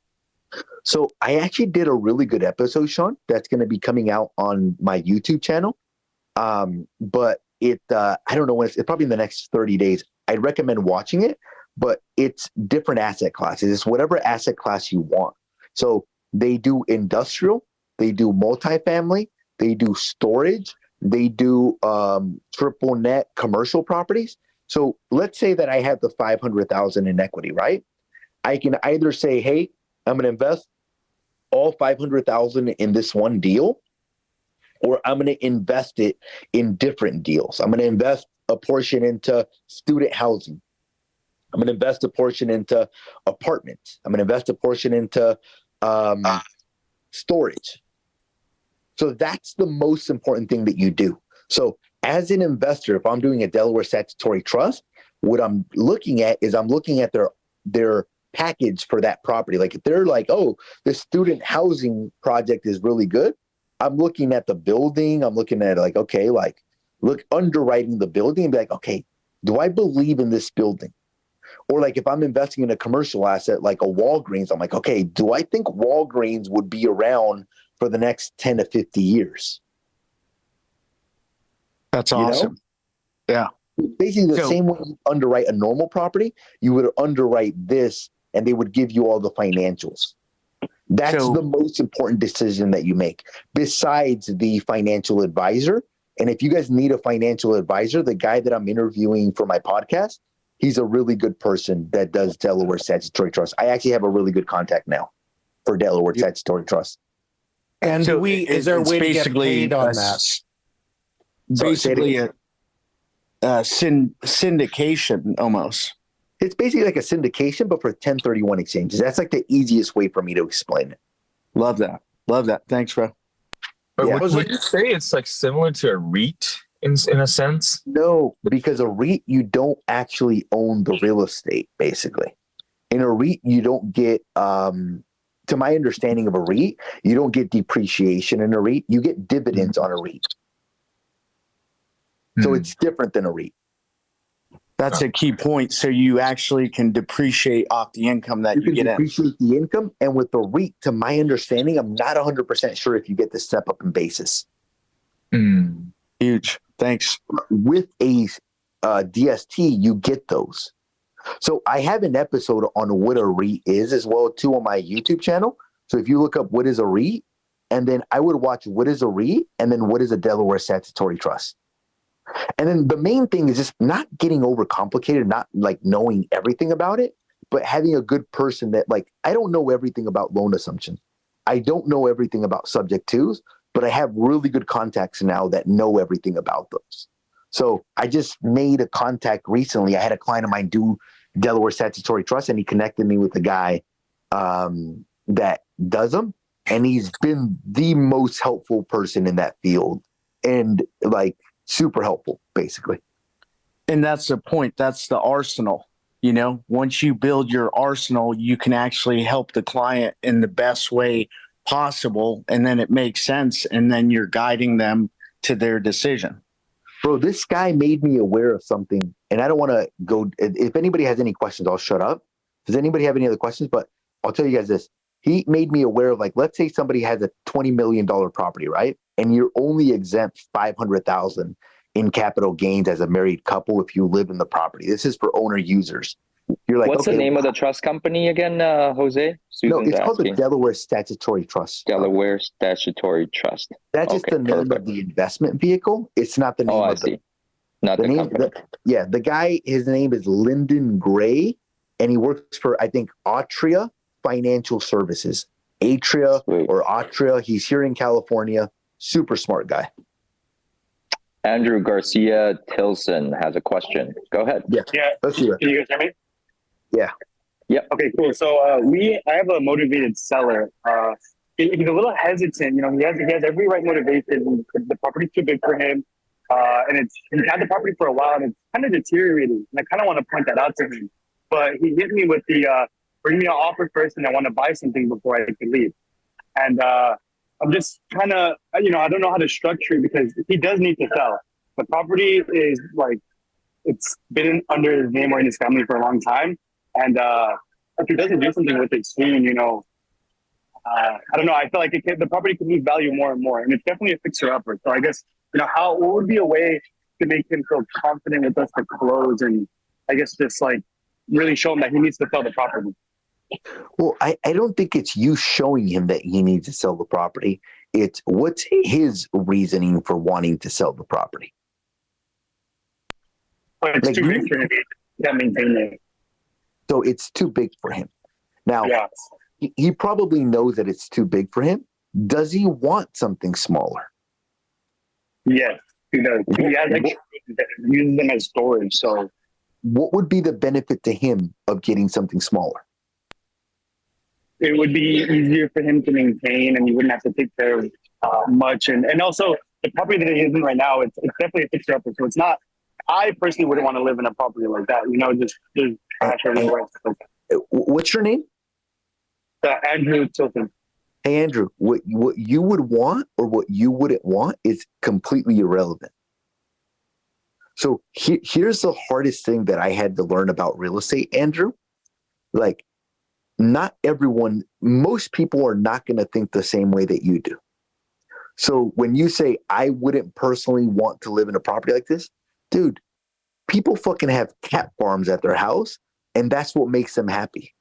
So I actually did a really good episode, Sean, that's going to be coming out on my YouTube channel. But I don't know when it's probably in the next 30 days. I'd recommend watching it, but it's different asset classes. It's whatever asset class you want. So they do industrial, they do multifamily, they do storage, they do triple net commercial properties. So let's say that I have the 500,000 in equity, right? I can either say, hey, I'm going to invest all 500,000 in this one deal, or I'm going to invest it in different deals. I'm going to invest a portion into student housing. I'm going to invest a portion into apartments. I'm going to invest a portion into storage. So that's the most important thing that you do. So as an investor, if I'm doing a Delaware statutory trust, what I'm looking at is I'm looking at their package for that property. Like if they're like, oh, the student housing project is really good, I'm looking at the building. I'm looking at like, okay, like look underwriting the building and be like, okay, do I believe in this building? Or like if I'm investing in a commercial asset like a Walgreens, I'm like, okay, do I think Walgreens would be around for the next 10 to 50 years? That's You know? awesome. Yeah. Basically the So- same way you underwrite a normal property, you would underwrite this and they would give you all the financials. That's So- the most important decision that you make besides the financial advisor. And if you guys need a financial advisor, the guy that I'm interviewing for my podcast, he's a really good person that does Delaware Statutory Trust. I actually have a really good contact now for Delaware Statutory Trust. And So is there a it's way to get basically paid on a that? s- So say it Basically again. a syndication almost. It's basically like a syndication, but for 1031 exchanges. That's like the easiest way for me to explain it. Love that. Love that. Thanks, bro. But Yeah. would you say it's like similar to a REIT in a sense? No, because a REIT, you don't actually own the real estate, basically. In a REIT, you don't get, to my understanding of a REIT, you don't get depreciation in a REIT. You get dividends on a REIT. So it's different than a REIT. That's a key point. So you actually can depreciate off the income that You you can get in. depreciate the income. And with the REIT, to my understanding, I'm not 100% sure if you get the step up in basis. Mm. Huge. Thanks. With a DST, you get those. So I have an episode on what a REIT is as well too on my YouTube channel. So if you look up what is a REIT, and then I would watch what is a REIT, and then what is a Delaware statutory trust. And then the main thing is just not getting overcomplicated, not like knowing everything about it, but having a good person that like, I don't know everything about loan assumptions. I don't know everything about subject twos, but I have really good contacts now that know everything about those. So I just made a contact recently. I had a client of mine do Delaware statutory trust, and he connected me with a guy that does them. And he's been the most helpful person in that field, and like super helpful, basically. And that's the point. That's the arsenal. You know, once you build your arsenal, you can actually help the client in the best way possible. And then it makes sense. And then you're guiding them to their decision. Bro, this guy made me aware of something, and I don't want to go. If anybody has any questions, I'll shut up. Does anybody have any other questions? But I'll tell you guys this. He made me aware of, like, let's say somebody has a $20 million property, right? And you're only exempt $500,000 in capital gains as a married couple if you live in the property. This is for owner users. You're like, What's okay, the name of the trust company again, Jose? no, Susan's it's called the asking. Delaware Statutory Trust. Delaware Statutory Trust. That's just Okay, the name perfect. of the investment vehicle. It's not the name Oh, I of the see. Not The the name, company. the guy, his name is Lyndon Gray, and he works for, I think, Atria Financial Services. Atria Sweet. or Atria. He's here in California. Super smart guy. Andrew Garcia Tilson has a question. Go ahead. Yeah. Let's hear it. Can you guys hear me? Yeah. Yep. Okay, cool. So I have a motivated seller. He's a little hesitant. You know, he has every right motivation. The property's too big for him, and he's had the property for a while, and it's kind of deteriorating. And I kind of want to point that out to him. But he hit me with the bring me an offer first, and I want to buy something before I can leave. And I'm just kind of, you know, I don't know how to structure it because he does need to sell. The property is like, it's been under his name or in his family for a long time. And if he doesn't do something with it soon, you know, I don't know. I feel like the property could lose value more and more. And it's definitely a fixer-upper. So I guess, you know, what would be a way to make him feel confident with us to close and I guess just like really show him that he needs to sell the property? Well, I don't think it's you showing him that he needs to sell the property. It's what's his reasoning for wanting to sell the property. But it's Like, too big for him to maintain it. So it's too big for him. Now, Yeah. he probably knows that it's too big for him. Does he want something smaller? Yes, he does. He has extra that uses them as storage. So What would be the benefit to him of getting something smaller? it would be easier for him to maintain and he wouldn't have to take care of much. And also the property that he is in right now, it's definitely a fixer upper. So it's not. I personally wouldn't want to live in a property like that. You know, just there's trash everywhere. What's your name? Andrew Tilton. Hey, Andrew, what you would want or what you wouldn't want is completely irrelevant. So here's the hardest thing that I had to learn about real estate, Andrew. Like, not everyone, most people are not going to think the same way that you do. So when you say, I wouldn't personally want to live in a property like this, dude, people fucking have cat farms at their house, and that's what makes them happy.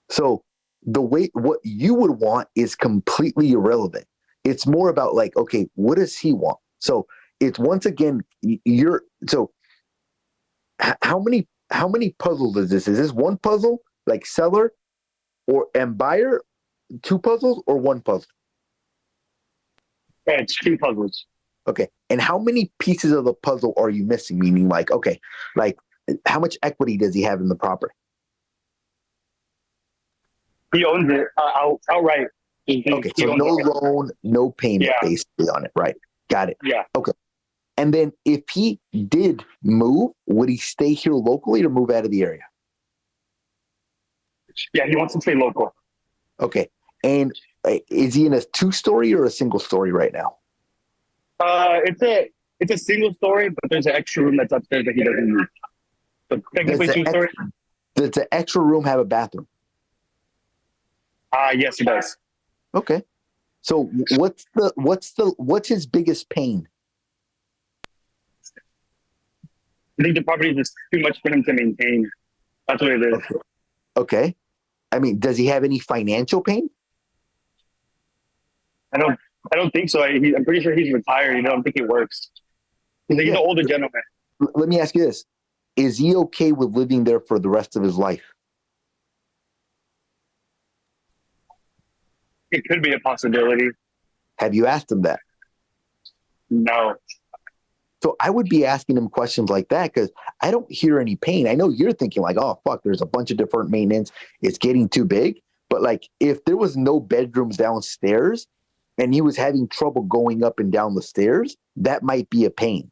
So the way what you would want is completely irrelevant. It's more about like, okay, what does he want? So it's once again, how many puzzles is this? Is this one puzzle, like seller and buyer, two puzzles, or one puzzle? Yeah, it's two puzzles. Okay. And how many pieces of the puzzle are you missing? Meaning like, okay, like how much equity does he have in the property? He owns it outright. Okay. So no loan, no payment basically on it. Right. Got it. Yeah. Okay. And then if he did move, would he stay here locally or move out of the area? Yeah, he wants to stay local. Okay. And is he in a 2-story or a single story right now? It's a single story, but there's an extra room that's upstairs that he doesn't use. So technically 2-story. Does the extra room have a bathroom? Yes, it does. Okay. So what's his biggest pain? I think the property is just too much for him to maintain. That's what it is. Okay. I mean, does he have any financial pain? I don't think so. I'm pretty sure he's retired. You know, I don't think he works. He's an older gentleman. Let me ask you this. Is he okay with living there for the rest of his life? It could be a possibility. Have you asked him that? No. So I would be asking him questions like that because I don't hear any pain. I know you're thinking like, oh, fuck, there's a bunch of different maintenance. It's getting too big. But like if there was no bedrooms downstairs and he was having trouble going up and down the stairs, that might be a pain.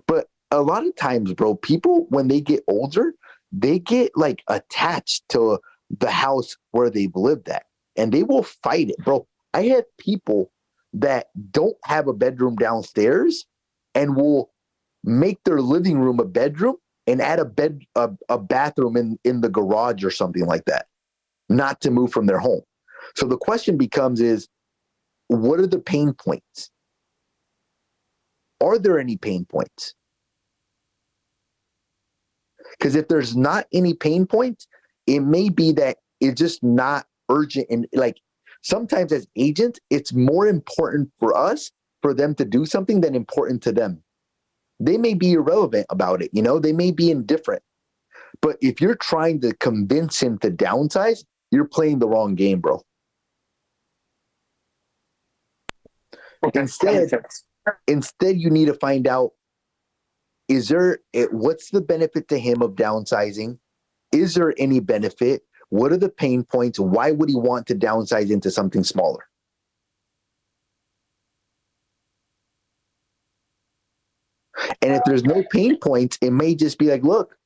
But a lot of times, bro, people, when they get older, they get like attached to the house where they've lived at and they will fight it, bro. I have people that don't have a bedroom downstairs and will make their living room a bedroom and add a bathroom in the garage or something like that, not to move from their home. So the question becomes is, what are the pain points? Are there any pain points? Because if there's not any pain points, it may be that it's just not urgent. And like sometimes as agents, it's more important for us for them to do something than important to them. They may be irrelevant about it, you know, they may be indifferent. But if you're trying to convince him to downsize, you're playing the wrong game, bro. Okay. Instead, you need to find out, what's the benefit to him of downsizing? Is there any benefit? What are the pain points? Why would he want to downsize into something smaller? And if there's no pain points, it may just be like, look,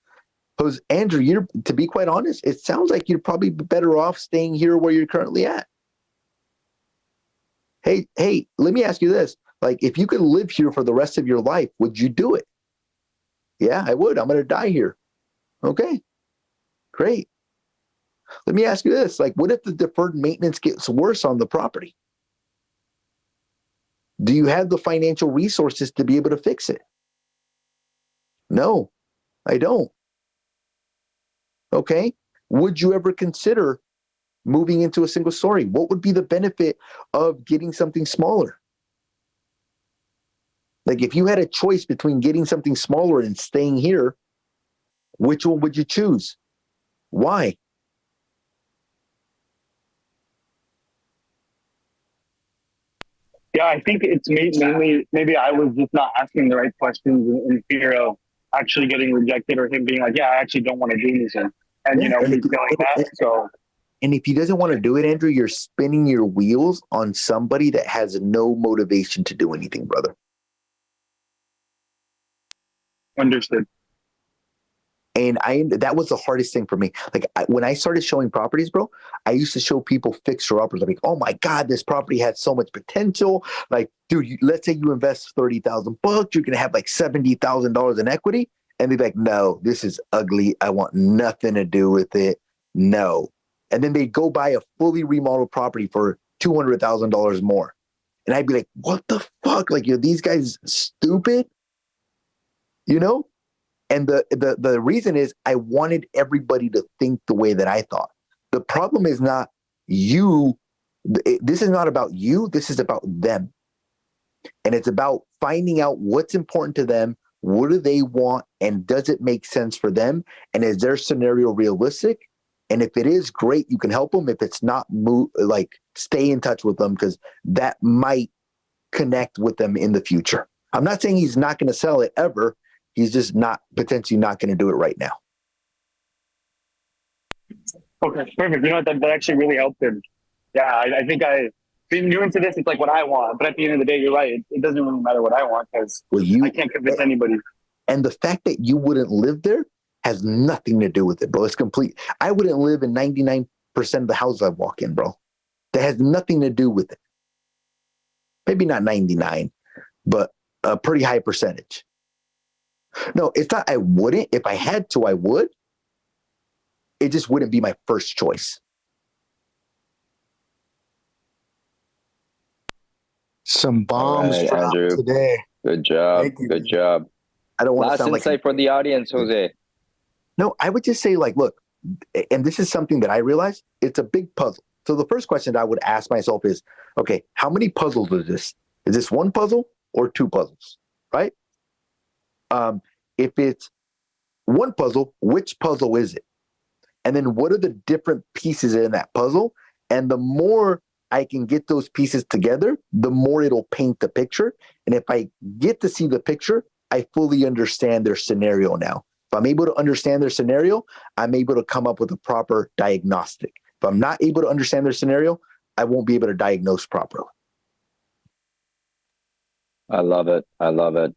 because Andrew, to be quite honest, it sounds like you're probably better off staying here where you're currently at. Hey, let me ask you this. Like, if you could live here for the rest of your life, would you do it? Yeah, I would. I'm going to die here. Okay, great. Let me ask you this. Like, what if the deferred maintenance gets worse on the property? Do you have the financial resources to be able to fix it? No, I don't. Okay. Would you ever consider moving into a single story? What would be the benefit of getting something smaller? Like if you had a choice between getting something smaller and staying here, which one would you choose? Why? Yeah, I think it's mainly maybe I was just not asking the right questions in fear of actually getting rejected or him being like, yeah, I actually don't want to do anything. And, you know, he's feeling that. So And if he doesn't want to do it, Andrew, you're spinning your wheels on somebody that has no motivation to do anything, brother. Understood. And that was the hardest thing for me. Like when I started showing properties, bro, I used to show people fixer uppers. Like, oh my God, this property has so much potential. Like, dude, let's say you invest $30,000, you're gonna have like $70,000 in equity, and they'd be like, no, this is ugly. I want nothing to do with it. No. And then they'd go buy a fully remodeled property for $200,000 more, and I'd be like, what the fuck? Like, these guys stupid, you know? And the reason is I wanted everybody to think the way that I thought. The problem is not you. This is not about you. This is about them. And it's about finding out what's important to them. What do they want? And does it make sense for them? And is their scenario realistic? And if it is, great, you can help them. If it's not, stay in touch with them, because that might connect with them in the future. I'm not saying he's not going to sell it ever. He's just potentially not going to do it right now. Okay, perfect. You know what? That actually really helped him. Yeah, I think being new into this, it's like what I want. But at the end of the day, you're right. It doesn't really matter what I want, because I can't convince anybody. And the fact that you wouldn't live there has nothing to do with it, bro. It's complete. I wouldn't live in 99% of the houses I walk in, bro. That has nothing to do with it. Maybe not 99, but a pretty high percentage. No, it's not I wouldn't. If I had to, I would. It just wouldn't be my first choice. Some bombs All right, dropped Andrew. today. Good job. Thank you. Good job. I don't want to Last sound insight like for the audience, Jose. No, I would just say, like, look, and this is something that I realized, it's a big puzzle. So the first question that I would ask myself is, okay, how many puzzles is this? Is this one puzzle or two puzzles, right? If it's one puzzle, which puzzle is it? And then what are the different pieces in that puzzle? And the more I can get those pieces together, the more it'll paint the picture. And if I get to see the picture, I fully understand their scenario now. If I'm able to understand their scenario, I'm able to come up with a proper diagnostic. If I'm not able to understand their scenario, I won't be able to diagnose properly. I love it. I love it.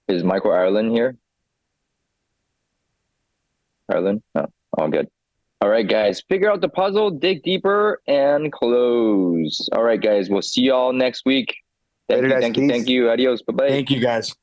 Is Michael Ireland here? Ireland? No, all good. All right, guys, figure out the puzzle, dig deeper, and close. All right, guys, we'll see y'all next week. Thank Later, you, guys. thank you, Peace. thank you. Adios. Bye-bye. Thank you, guys.